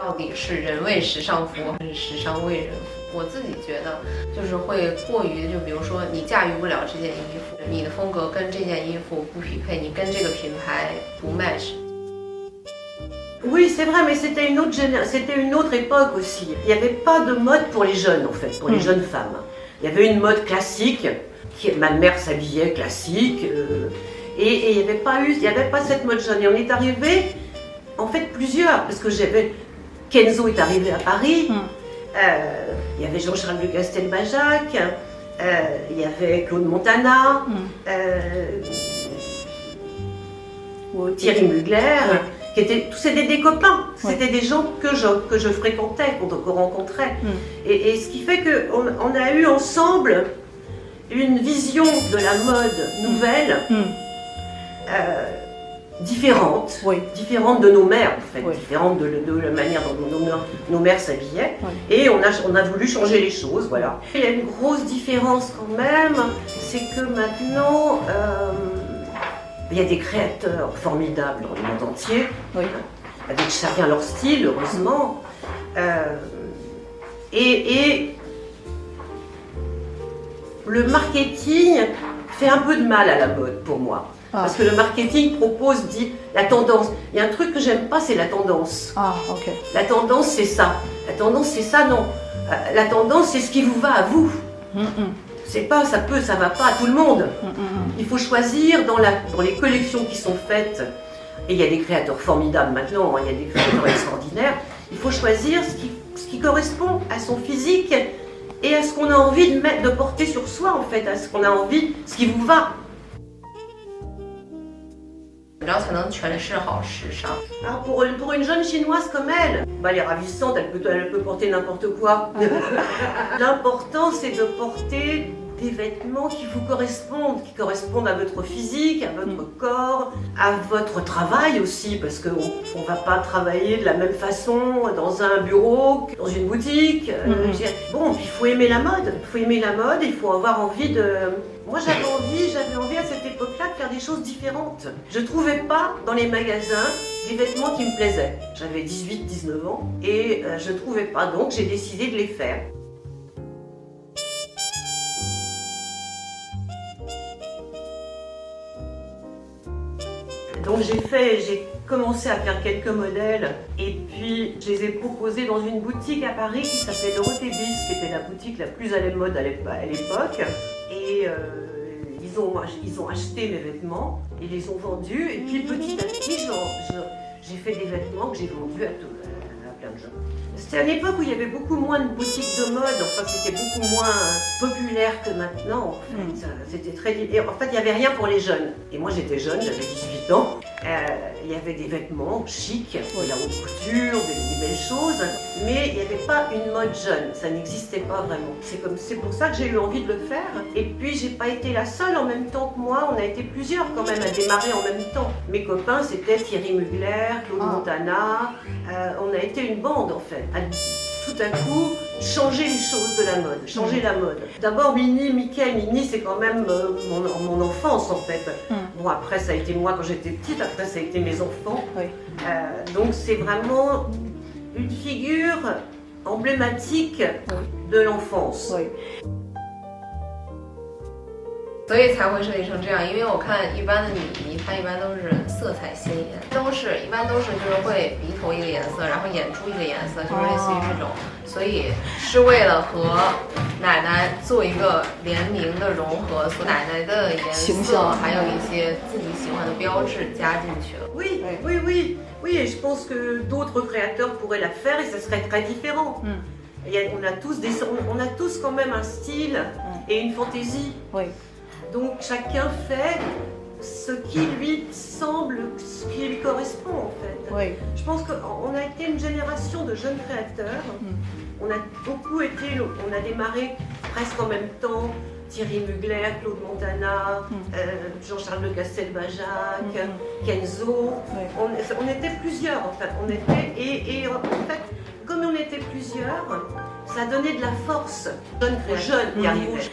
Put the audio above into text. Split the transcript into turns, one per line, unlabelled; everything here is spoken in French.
到底是人为时尚服务还是时尚为人服务？我自己觉得就是会过于，就比如说你驾驭不了这件衣服，你的风格跟这件衣服不匹配，你跟这个品牌不 match。Oui,
c'est vrai, mais c'était une autre époque aussi. Il n'y avait pas de mode pour les jeunes, en fait, pour les jeunes femmes. Il y avait une mode classique, ma mère s'habillait classique, et il n'y avait pas cette mode jeune. Et on est arrivé, en fait, plusieurs, parce que Kenzo est arrivé à Paris, il y avait Jean-Charles de Castelbajac, il y avait Claude Montana, Thierry Mugler. C'était des copains, c'était des gens que je fréquentais, qu'on rencontrait. Et ce qui fait qu'on a eu ensemble une vision de la mode nouvelle différente, différente de nos mères en fait, différente de la manière dont nos mères s'habillaient. Et on a voulu changer les choses, voilà. Il y a une grosse différence quand même, c'est que maintenant, il y a des créateurs formidables dans le monde entier, avec chacun leur style, heureusement. Et le marketing fait un peu de mal à la mode pour moi. Parce que le marketing dit la tendance. Il y a un truc que j'aime pas, c'est la tendance. La tendance, c'est ça. La tendance, c'est ça, non. La tendance, c'est ce qui vous va à vous. C'est pas, ça va pas à tout le monde. Il faut choisir dans les collections qui sont faites, et il y a des créateurs formidables maintenant, il y a des créateurs extraordinaires, il faut choisir ce qui correspond à son physique et à ce qu'on a envie de porter sur soi en fait, à ce qu'on a envie, ce qui vous va. Pour une jeune chinoise comme elle, elle est ravissante, elle peut porter n'importe quoi. L'important c'est de porter des vêtements qui vous correspondent à votre physique, à votre corps, à votre travail aussi, parce qu'on ne va pas travailler de la même façon dans un bureau, dans une boutique. Bon, il faut aimer la mode, il faut avoir envie de... Moi j'avais envie à cette époque-là de faire des choses différentes. Je ne trouvais pas dans les magasins des vêtements qui me plaisaient. J'avais 18-19 ans et je ne trouvais pas, donc j'ai décidé de les faire. Donc j'ai commencé à faire quelques modèles et puis je les ai proposés dans une boutique à Paris qui s'appelait Dorothée Bis, qui était la boutique la plus à la mode à l'époque. Et ils ont acheté mes vêtements, ils les ont vendus et puis petit à petit j'ai fait des vêtements que j'ai vendus à plein de gens. C'était à une époque où il y avait beaucoup moins de boutiques de mode, enfin c'était beaucoup moins populaire que maintenant en fait. C'était très... Et en fait il n'y avait rien pour les jeunes. Et moi j'étais jeune, j'avais 18 ans. Il y avait des vêtements chics, de la haute couture, des belles choses, mais il n'y avait pas une mode jeune, ça n'existait pas vraiment. C'est pour ça que j'ai eu envie de le faire. Et puis j'ai pas été la seule en même temps que moi, on a été plusieurs quand même à démarrer en même temps. Mes copains c'était Thierry Mugler, Claude Montana, on a été une bande en fait. Tout à coup, changer les choses de la mode, changer la mode. D'abord Mini, c'est quand même mon enfance en fait. Bon après ça a été moi quand j'étais petite, après ça a été mes enfants. Donc c'est vraiment une figure emblématique de l'enfance.
所以才会设计成这样，因为我看一般的女衣，它一般都是色彩鲜艳，一般都是就是会鼻头一个颜色，然后眼珠一个颜色，就是类似于这种，所以是为了和奶奶做一个联名的融合，所奶奶的颜色还有一些自己喜欢的标志加进去了。
Oui, et je pense que d'autres créateurs pourraient la faire et ça serait très différent. On a tous quand même un style et une fantaisie. Donc chacun fait ce qui lui semble, ce qui lui correspond en fait. Je pense qu'on a été une génération de jeunes créateurs. On a démarré presque en même temps. Thierry Mugler, Claude Montana, Jean-Charles de Castelbajac, Kenzo. On était plusieurs en fait. Et en fait, comme on était plusieurs, ça donnait de la force aux jeunes qui arrivaient.